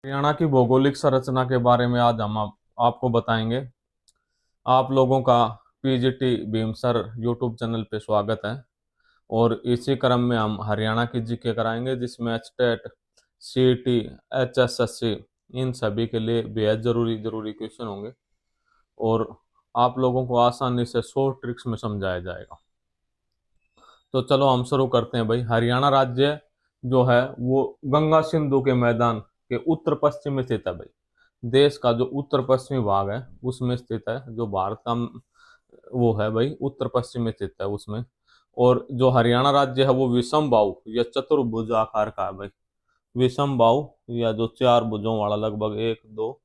हरियाणा की भौगोलिक संरचना के बारे में आज हम आपको बताएंगे। आप लोगों का पीजीटी भीमसर यूट्यूब चैनल पे स्वागत है। और इसी क्रम में हम हरियाणा की जीके कराएंगे, जिसमें टेट, सीईटी, एचएसएससी, इन सभी के लिए बेहद जरूरी जरूरी क्वेश्चन होंगे और आप लोगों को आसानी से शॉर्ट ट्रिक्स में समझाया जाएगा। तो चलो हम शुरू करते हैं भाई। हरियाणा राज्य जो है वो गंगा सिंधु के मैदान के उत्तर पश्चिम में स्थित है भाई। देश का जो उत्तर पश्चिमी भाग है उसमें स्थित है। जो भारत का वो है भाई, उत्तर पश्चिम में स्थित है उसमें। और जो हरियाणा राज्य है वो विषम बाहु या चतुर्भुज आकार का है भाई। विषम बाहु या जो चार भुजों वाला, लगभग एक दो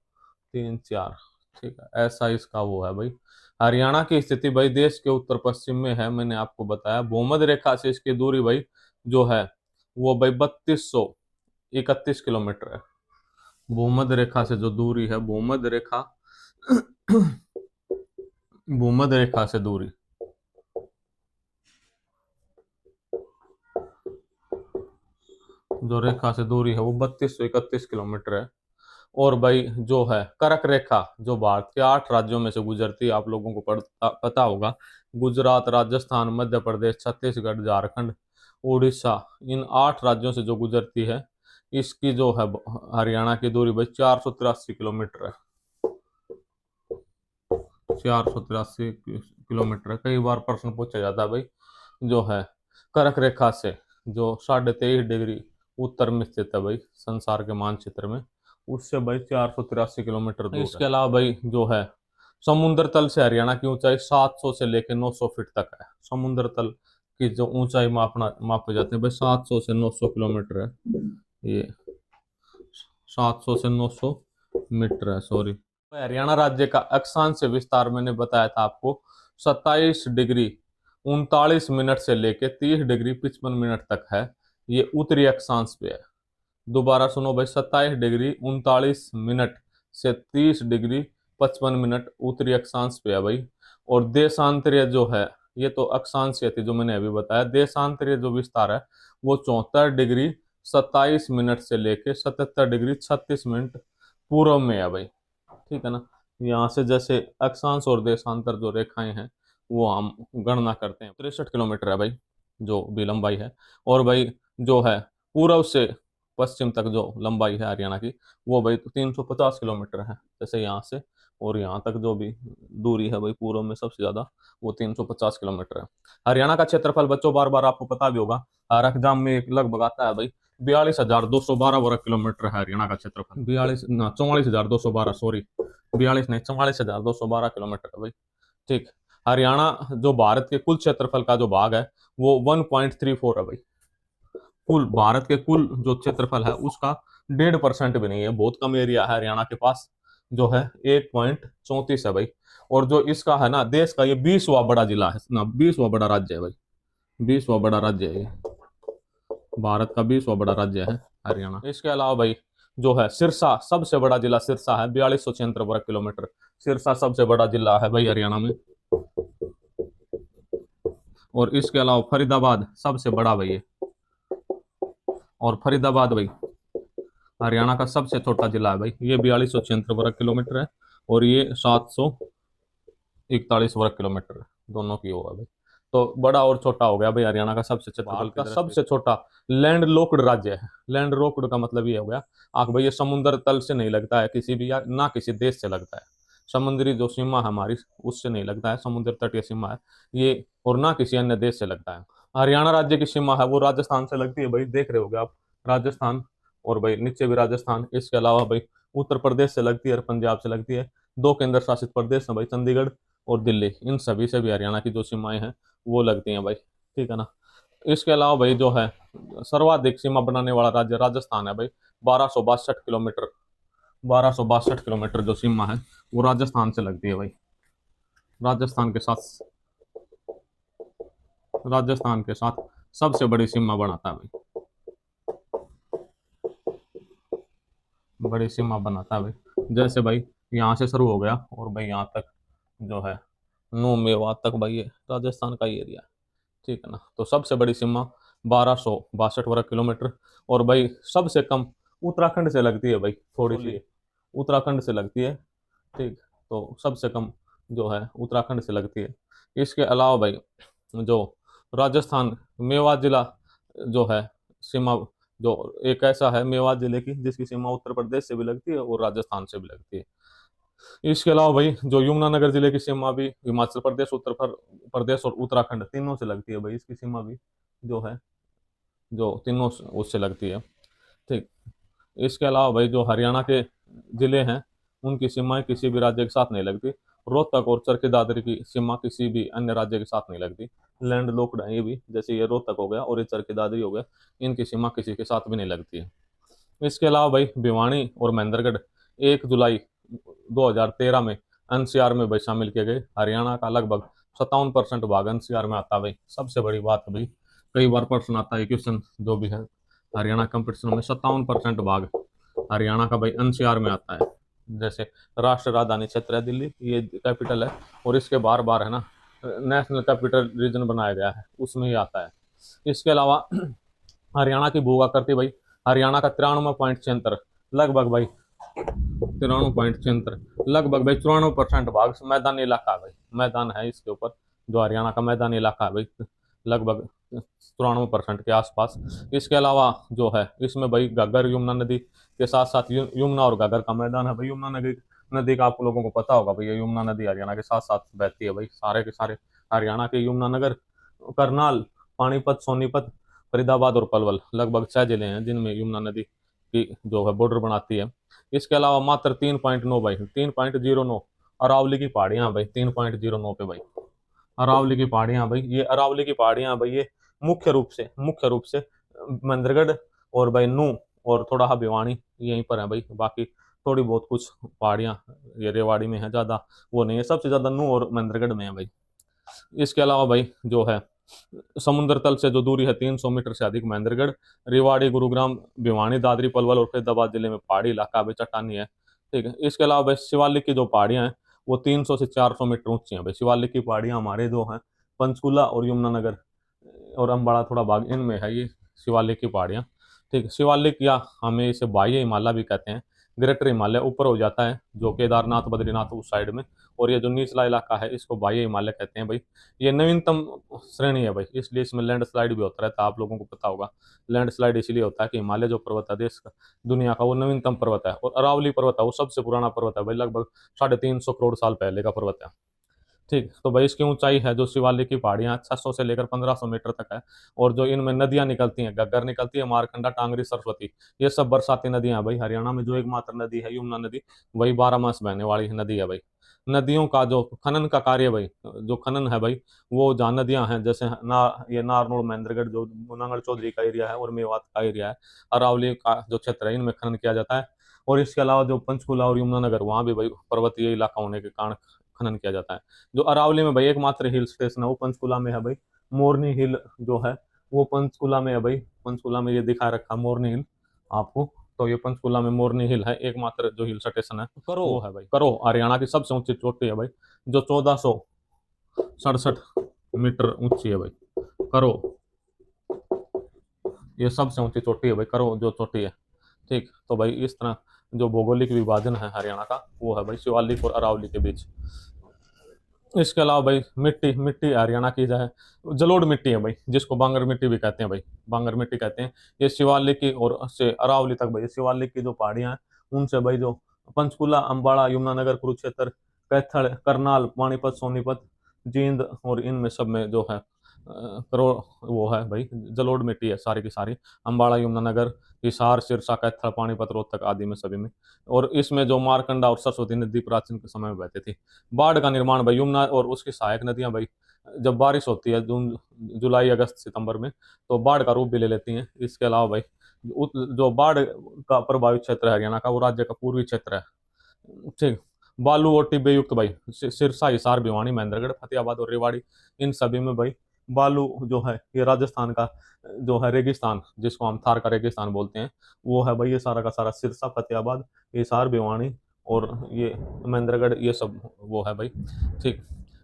तीन चार, ठीक है, ऐसा इसका वो है भाई। हरियाणा की स्थिति भाई देश के उत्तर पश्चिम में है, मैंने आपको बताया। भूमध्य रेखा से इसकी दूरी भाई जो है वो भाई 3231 किलोमीटर है। भूमध्य रेखा से जो दूरी है, भूमध्य रेखा भूमध्य रेखा से दूरी, जो रेखा से दूरी है वो 3231 किलोमीटर है। और भाई जो है कर्क रेखा, जो भारत के 8 राज्यों में से गुजरती है, आप लोगों को पता होगा। गुजरात, राजस्थान, मध्य प्रदेश, छत्तीसगढ़, झारखंड, उड़ीसा, इन 8 राज्यों से जो गुजरती है, इसकी जो है हरियाणा की दूरी भाई 483 किलोमीटर है। 483 किलोमीटर है। कई बार प्रश्न पूछा जाता है भाई, जो है कर्क रेखा से जो 23.5 डिग्री उत्तर में स्थित है भाई संसार के मानचित्र में, उससे भाई 483 किलोमीटर दूर इसके अलावा भाई जो है समुद्र तल से हरियाणा की ऊंचाई 700 से लेकर 900 फीट तक है। समुद्र तल की जो ऊंचाई मापे जाते हैं भाई 700 से 900 किलोमीटर है। ये 700 से 900 मीटर है, सॉरी। हरियाणा राज्य का अक्षांश विस्तार मैंने बताया था आपको, 27 डिग्री 39 मिनट से लेके 30 डिग्री 55 मिनट तक है। ये उत्तरी अक्षांश पे है। दोबारा सुनो भाई, 27 डिग्री 39 मिनट से 30 डिग्री 55 मिनट उत्तरी अक्षांश पे है भाई। और देशांतरीय जो है, ये तो अक्षांशीय थी जो मैंने अभी बताया। देशांतरीय जो विस्तार है वो 74 डिग्री 27 मिनट से लेके 77 डिग्री 36 मिनट पूर्व में है भाई। ठीक है ना। यहाँ से जैसे अक्षांश और देशांतर जो रेखाएं हैं वो हम गणना करते हैं। 63 किलोमीटर है भाई जो भी लंबाई है। और भाई जो है पूर्व से पश्चिम तक जो लंबाई है हरियाणा की, वो भाई 350 किलोमीटर है। जैसे यहाँ से और यहाँ तक जो भी दूरी है भाई पूर्व में सबसे ज्यादा, वो 350 किलोमीटर है। हरियाणा का क्षेत्रफल बच्चों बार बार आपको पता भी होगा, एग्जाम में लगभग आता है भाई 42,212 वर्ग किलोमीटर है हरियाणा का क्षेत्रफल। 44,212, सॉरी, 42 नहीं, 44,212 किलोमीटर है भाई। ठीक। हरियाणा जो भारत के कुल क्षेत्रफल का जो भाग है वो 1.34 है भाई। कुल भारत के कुल जो क्षेत्रफल है उसका 1.5% भी नहीं है। बहुत कम एरिया है हरियाणा के पास, जो है 1.34 है भाई। और जो इसका है ना, देश का ये 20वां बड़ा जिला है ना, 20वां बड़ा राज्य है भाई। 20वां बड़ा राज्य है ये, भारत का 20वां बड़ा राज्य है हरियाणा। इसके अलावा भाई जो है सिरसा, सबसे बड़ा जिला सिरसा है, 4276 वर्ग किलोमीटर। सिरसा सबसे बड़ा जिला है भाई हरियाणा में। और इसके अलावा फरीदाबाद सबसे बड़ा भाई है। और फरीदाबाद भाई हरियाणा का सबसे छोटा जिला है भाई। ये 4276 वर्ग किलोमीटर है और ये 741 वर्ग किलोमीटर है। दोनों की होगा भाई। तो बड़ा और छोटा हो गया भाई हरियाणा का सबसे क्षेत्रफल का सबसे छोटा लैंड लॉक्ड राज्य है। लैंड लॉक्ड का मतलब ये हो गया आख भाई, ये समुद्र तल से नहीं लगता है किसी भी, या ना किसी देश से लगता है। समुद्री जो सीमा है हमारी उससे नहीं लगता है, समुद्र तटीय सीमा है ये, और ना किसी अन्य देश से लगता है। हरियाणा राज्य की सीमा है वो राजस्थान से लगती है भाई, देख रहे होगे आप, राजस्थान। और भाई नीचे भी राजस्थान। इसके अलावा भाई उत्तर प्रदेश से लगती है और पंजाब से लगती है। 2 केंद्र शासित प्रदेश है भाई, चंडीगढ़ और दिल्ली। इन सभी से भी हरियाणा की जो सीमाएं हैं वो लगती हैं भाई। ठीक है ना। इसके अलावा भाई जो है सर्वाधिक सीमा बनाने वाला राज्य राजस्थान है भाई। 1262 किलोमीटर, 1262 किलोमीटर जो सीमा है वो राजस्थान से लगती है भाई। राजस्थान के साथ, राजस्थान के साथ सबसे बड़ी सीमा बनाता है भाई। बड़ी सीमा बनाता है भाई। जैसे भाई यहाँ से शुरू हो गया और भाई यहाँ तक जो है नो मेवात तक भाई, ये राजस्थान का ही एरिया है। ठीक है ना। तो सबसे बड़ी सीमा 1262 वर्ग किलोमीटर। और भाई सबसे कम उत्तराखंड से लगती है भाई, थोड़ी सी उत्तराखंड से लगती है। ठीक, तो सबसे कम जो है उत्तराखंड से लगती है। इसके अलावा भाई जो राजस्थान मेवात जिला जो है सीमा, जो एक ऐसा है मेवात जिले की जिसकी सीमा उत्तर प्रदेश से भी लगती है और राजस्थान से भी लगती है। इसके अलावा भाई जो यमुनानगर जिले की सीमा भी हिमाचल प्रदेश, प्रदेश और उत्तराखंड तीनों से लगती है भाई, इसकी सीमा भी जो है, जो तीनों उससे लगती है। ठीक, इसके अलावा भाई जो हरियाणा के जिले हैं उनकी सीमाएं किसी भी राज्य के साथ नहीं लगती। रोहतक और चरखी दादरी की सीमा किसी भी अन्य राज्य के साथ नहीं लगती। लैंड लॉक्ड है ये भी, जैसे ये रोहतक हो गया और ये चरखी दादरी हो गया, इनकी सीमा किसी के साथ भी नहीं लगती है। इसके अलावा भाई भिवानी और महेंद्रगढ़ 1 जुलाई 2013 में एनसीआर में भाई शामिल किए गए। हरियाणा का लगभग 57% भाग एनसीआर में आता है भाई, सबसे बड़ी बात है भाई। कई बार प्रश्न आता है, क्वेश्चन जो भी है हरियाणा कंपटीशन में 57% भाग हरियाणा का भाई एनसीआर में आता है। जैसे राष्ट्रीय राजधानी क्षेत्र है दिल्ली, ये कैपिटल है, और इसके बार बार है ना नेशनल कैपिटल रीजन बनाया गया है, उसमें ही आता है। इसके अलावा हरियाणा की भू आकृति भाई, हरियाणा का 93.76 लगभग भाई 93.76 लगभग भाई 94% भाग मैदानी इलाका है भाई, मैदान है इसके ऊपर। जो हरियाणा का मैदानी इलाका है भाई लगभग 93% के आसपास। इसके अलावा जो है इसमें भाई घग्गर यमुना नदी के साथ साथ यमुना और घग्गर का मैदान है भाई। यमुना नदी नदी का आप लोगों को पता होगा भाई, ये यमुना नदी हरियाणा के साथ साथ बहती है भाई। सारे के सारे हरियाणा के यमुनानगर, करनाल, पानीपत, सोनीपत, फरीदाबाद और पलवल लगभग 6 जिले हैं जिनमें यमुना नदी की जो है बॉर्डर बनाती है। इसके अलावा मात्र 3.9 भाई 3.09 अरावली की पहाड़ियां भाई, 3.09 पे भाई अरावली की पहाड़ियां भाई। ये अरावली की पहाड़ियां भाई ये मुख्य रूप से महेंद्रगढ़ और भाई नू और थोड़ा हा भिवानी यहीं पर है भाई। बाकी थोड़ी बहुत कुछ पहाड़ियां ये रेवाड़ी में है, ज्यादा वो नहीं है। सबसे ज्यादा नू और महेंद्रगढ़ में है भाई। इसके अलावा भाई जो है समुद्र तल से जो दूरी है 300 मीटर से अधिक महेंद्रगढ़, रेवाड़ी, गुरुग्राम, भिवानी, दादरी, पलवल और फरीदाबाद जिले में पहाड़ी इलाका भाई, चट्टानी है। ठीक है, इसके अलावा भाई शिवालिक की जो पहाड़ियां हैं वो 300 से 400 मीटर ऊंची हैं भाई। शिवालिक की पहाड़ियां हमारे जो हैं पंचकुला और यमुनानगर और अम्बाड़ा थोड़ा भाग इनमें है ये शिवालिक की पहाड़ियां। ठीक है, शिवालिक या हमें इसे बाह्य हिमालय भी कहते हैं। ग्रेटर हिमालय ऊपर हो जाता है जो केदारनाथ, बद्रीनाथ उस साइड में, और ये जो निचला इलाका है इसको बाह्य हिमालय कहते हैं भाई। ये नवीनतम श्रेणी है भाई, इसलिए इसमें लैंडस्लाइड भी होता रहता है, आप लोगों को पता होगा। लैंडस्लाइड इसलिए होता है कि हिमालय जो पर्वत है देश का, दुनिया का, वो नवीनतम पर्वत है। और अरावली पर्वत है वो सबसे पुराना पर्वत है भाई, लगभग 350 करोड़ साल पहले का पर्वत है। ठीक, तो भाई इसकी ऊंचाई है जो शिवालिक की पहाड़ियां 600 से लेकर 1500 मीटर तक है। और जो इनमें नदियां निकलती हैं, घग्गर निकलती है, मारकंडा, टांगरी, सरस्वती, ये सब बरसाती नदियां हैं भाई। हरियाणा में जो एकमात्र नदी है यमुना नदी, वही 12 मास बहने वाली नदी है भाई। नदियों का जो खनन का कार्य भाई, जो खनन है भाई, वो जहाँ नदियां हैं जैसे ये नारनौल, महेंद्रगढ़ जो नांगल चौधरी का एरिया है और मेवात का एरिया है, अरावली का जो क्षेत्र है, इनमें खनन किया जाता है। और इसके अलावा जो पंचकुला और यमुनानगर, वहाँ भी भाई पर्वतीय इलाका होने के कारण खनन किया जाता है। जो अरावली में भाई एकमात्र हिल स्टेशन है वो पंचकुला में है भाई। मोरनी हिल जो है वो पंचकुला में है भाई। पंचकुला में ये दिखा रखा मोरनी हिल आपको, तो ये पंचकुला में मोरनी हिल है, एकमात्र जो हिल स्टेशन है वो है भाई। करो हरियाणा की सबसे ऊंची चोटी है भाई, जो 1467 मीटर ऊंची है भाई। करो ये सबसे ऊंची चोटी है भाई, करो जो चोटी है। ठीक, तो भाई इस तरह जो भौगोलिक विभाजन है हरियाणा का वो है भाई शिवालिक और अरावली के बीच। इसके अलावा भाई मिट्टी मिट्टी हरियाणा की जो है जलोढ़ मिट्टी है भाई, जिसको बांगर मिट्टी भी कहते हैं भाई, बांगर मिट्टी कहते हैं। ये शिवालिक की और से अरावली तक भाई, शिवालिक की जो पहाड़ियां हैं उनसे भाई जो पंचकुला, अम्बाड़ा, यमुनानगर, कुरुक्षेत्र, कैथल, करनाल, पानीपत, सोनीपत, जींद और इनमें सब में जो है करोड़ वो है भाई जलोढ़ मिट्टी है सारी की सारी। अम्बाड़ा, यमुनानगर, हिसार, सिरसा, कैथल, पानीपत, रोहतक आदि में सभी में। और इसमें जो मारकंडा और सरस्वती नदी प्राचीन के समय में बहती थी। बाढ़ का निर्माण भाई यमुना और उसकी सहायक नदियां भाई, जब बारिश होती है जून, जुलाई, अगस्त, सितंबर में, तो बाढ़ का रूप भी ले लेती हैं। इसके अलावा भाई जो बाढ़ का प्रभावित क्षेत्र है हरियाणा का वो राज्य का पूर्वी क्षेत्र है। ठीक, बालू और टिब्बे युक्त भाई सिरसा, हिसार, भिवानी, महेंद्रगढ़, फतेहाबाद और रेवाड़ी, इन सभी में भाई बालू जो है ये राजस्थान का जो है रेगिस्तान, जिसको हम थार का रेगिस्तान बोलते हैं, वो है भाई। ये सारा का सारा सिरसा, फतेहाबाद, हिसार, भिवानी और ये महेंद्रगढ़, ये सब वो है भाई। ठीक,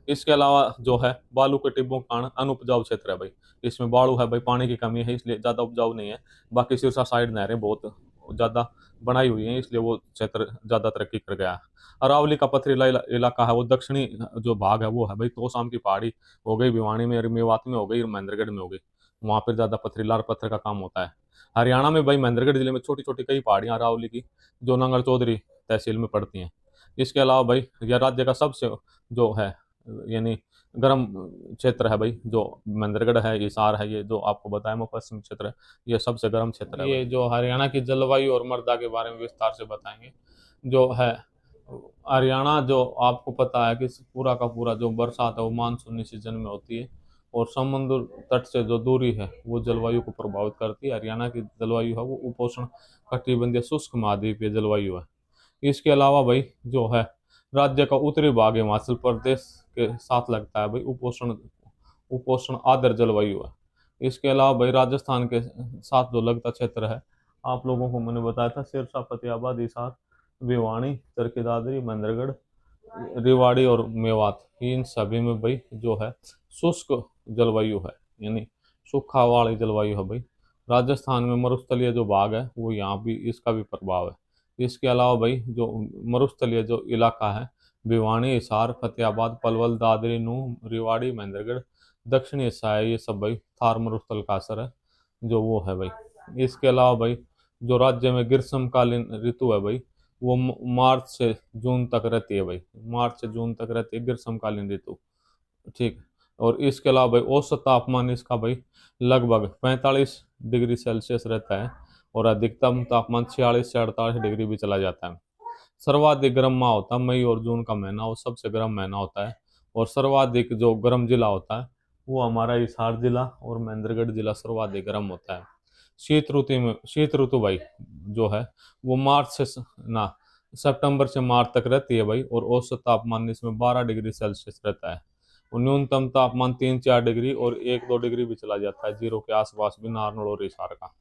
इसके अलावा जो है बालू के टिब्बों का कारण अनुपजाऊ क्षेत्र है भाई। इसमें बालू है भाई, पानी की कमी है इसलिए ज्यादा उपजाऊ नहीं है। बाकी सिरसा साइड नहरें बहुत ज़्यादा बनाई हुई है, इसलिए वो क्षेत्र ज़्यादा तरक्की कर गया है। अरावली का पथरीला इलाका है, वो दक्षिणी जो भाग है वो है भाई तोशाम की पहाड़ी हो गई, भिवानी में, मेवात में हो गई, महेंद्रगढ़ में हो गई। वहाँ पर ज़्यादा पथरीला और पत्थर का काम होता है। हरियाणा में भाई महेंद्रगढ़ जिले में छोटी छोटी कई पहाड़ियाँ अरावली की, जो नंगल चौधरी तहसील में पड़ती हैं। इसके अलावा भाई यह राज्य का सबसे जो है यानी गर्म क्षेत्र है भाई, जो महेंद्रगढ़ है, हिसार है, ये जो आपको बताया मैं पश्चिमी क्षेत्र है, ये सबसे गर्म क्षेत्र है। ये जो हरियाणा की जलवायु और मृदा के बारे में विस्तार से बताएंगे। जो है हरियाणा, जो आपको पता है कि पूरा का पूरा जो बरसात है वो मानसूनी सीजन में होती है, और समुद्र तट से जो दूरी है वो जलवायु को प्रभावित करती है। हरियाणा की जलवायु है वो उपोष्ण कटिबंधीय शुष्क महाद्वीपीय जलवायु है। इसके अलावा भाई जो है राज्य का उत्तरी भाग हिमाचल प्रदेश के साथ लगता है भाई, उपोष्ण उपोष्ण आर्द्र जलवायु है। इसके अलावा भाई राजस्थान के साथ जो लगता क्षेत्र है, आप लोगों को मैंने बताया था, सिरसा, फतेहाबाद, हिसार, भिवानी, चरखी दादरी, महेंद्रगढ़, रेवाड़ी और मेवात, इन सभी में भाई जो है शुष्क जलवायु है, यानी सूखा वाली जलवायु है भाई। राजस्थान में मरुस्थलीय जो भाग है वो यहाँ भी इसका भी प्रभाव है। इसके अलावा भाई जो मरुस्थलीय जो इलाका है, भिवानी, हिसार, फतेहाबाद, पलवल, दादरी, नूंह, रेवाड़ी, महेंद्रगढ़, दक्षिणी हिस्सा है, ये सब भाई थार मरुस्थल का असर है जो वो है भाई। इसके अलावा भाई जो राज्य में ग्रीष्मकालीन ऋतु है भाई, वो मार्च से जून तक रहती है भाई, मार्च से जून तक रहती है ग्रीष्मकालीन ऋतु। ठीक। और इसके अलावा भाई औसत तापमान इसका भाई लगभग 45 डिग्री सेल्सियस रहता है, और अधिकतम तापमान 46 से 48 डिग्री भी चला जाता है। सर्वाधिक गर्म माह होता है मई और जून का महीना, वो सबसे गर्म महीना होता है। और सर्वाधिक जो गर्म जिला होता है वो हमारा हिसार जिला और महेंद्रगढ़ जिला सर्वाधिक गर्म होता है। शीत ऋतु भाई जो है वो मार्च से ना सितंबर से मार्च तक रहती है भाई, और औसत तापमान इसमें 12 डिग्री सेल्सियस रहता है। और न्यूनतम तापमान 3-4 डिग्री और 1-2 डिग्री भी चला जाता है जीरो के आसपास भी, नारनौल और हिसार का।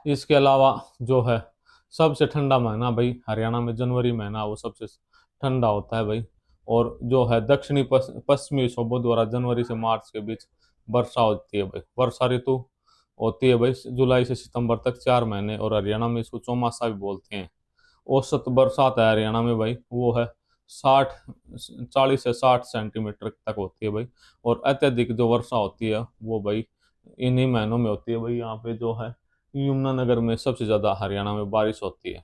इसके अलावा जो है सबसे ठंडा महीना भाई हरियाणा में जनवरी महीना, वो सबसे ठंडा होता है भाई। और जो है दक्षिणी पश्चिमी विक्षोभों द्वारा जनवरी से मार्च के बीच वर्षा होती है भाई। वर्षा ऋतु होती है भाई जुलाई से सितंबर तक, 4 महीने, और हरियाणा में इसको चौमासा भी बोलते हैं। औसत बरसात है हरियाणा में भाई वो है 40 से 60 सेंटीमीटर तक होती है भाई। और अत्यधिक जो वर्षा होती है वो भाई इन्हीं महीनों में होती है भाई। यहाँ पे जो है यमुनानगर में सबसे ज्यादा हरियाणा में बारिश होती है।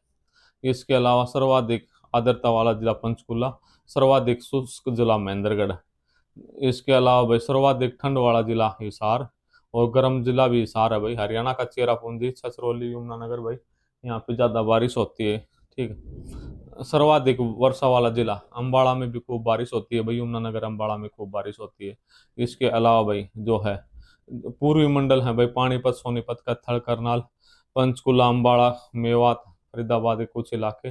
इसके अलावा सर्वाधिक आर्द्रता वाला जिला पंचकुला, सर्वाधिक शुष्क जिला महेंद्रगढ़। इसके अलावा भाई सर्वाधिक ठंड वाला जिला हिसार, और गर्म जिला भी हिसार है भाई। हरियाणा का चेरापूंजी, छछरौली, यमुनानगर भाई, यहाँ पे ज्यादा बारिश होती है। ठीक है। सर्वाधिक वर्षा वाला जिला अंबाला में भी खूब बारिश होती है भाई, यमुनानगर, अंबाला में खूब बारिश होती है। इसके अलावा भाई जो है पूर्वी मंडल है भाई, पानीपत, सोनीपत, कत्थल, करनाल, पंचकुला, अंबाला, मेवात, फरीदाबाद के कुछ इलाके,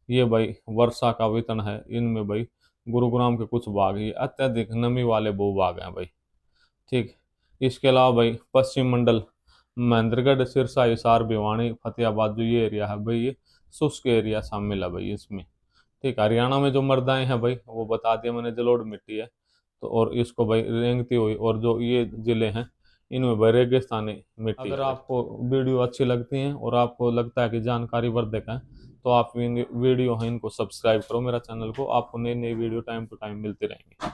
ये भाई वर्षा का वितरण है इनमें भाई। गुरुग्राम के कुछ भाग ये अत्यधिक नमी वाले भूभाग हैं भाई। ठीक। इसके अलावा भाई पश्चिम मंडल महेंद्रगढ़, सिरसा, हिसार, भिवानी, फतेहाबाद, जो ये एरिया है भाई, ये शुष्क एरिया शामिल है भाई इसमें। ठीक। हरियाणा में जो मृदाएं हैं भाई वो बता दिया मैंने, जलोढ़ मिट्टी है तो, और इसको भाई रेंगती हुई, और जो ये जिले हैं इनमें भाई रेगिस्तानी मिट्टी। अगर आपको वीडियो अच्छी लगती हैं और आपको लगता है कि जानकारी वर्धक है, तो आप इन वीडियो हैं इनको सब्सक्राइब करो मेरा चैनल को, आपको नई नई वीडियो टाइम टू टाइम मिलती रहेंगी।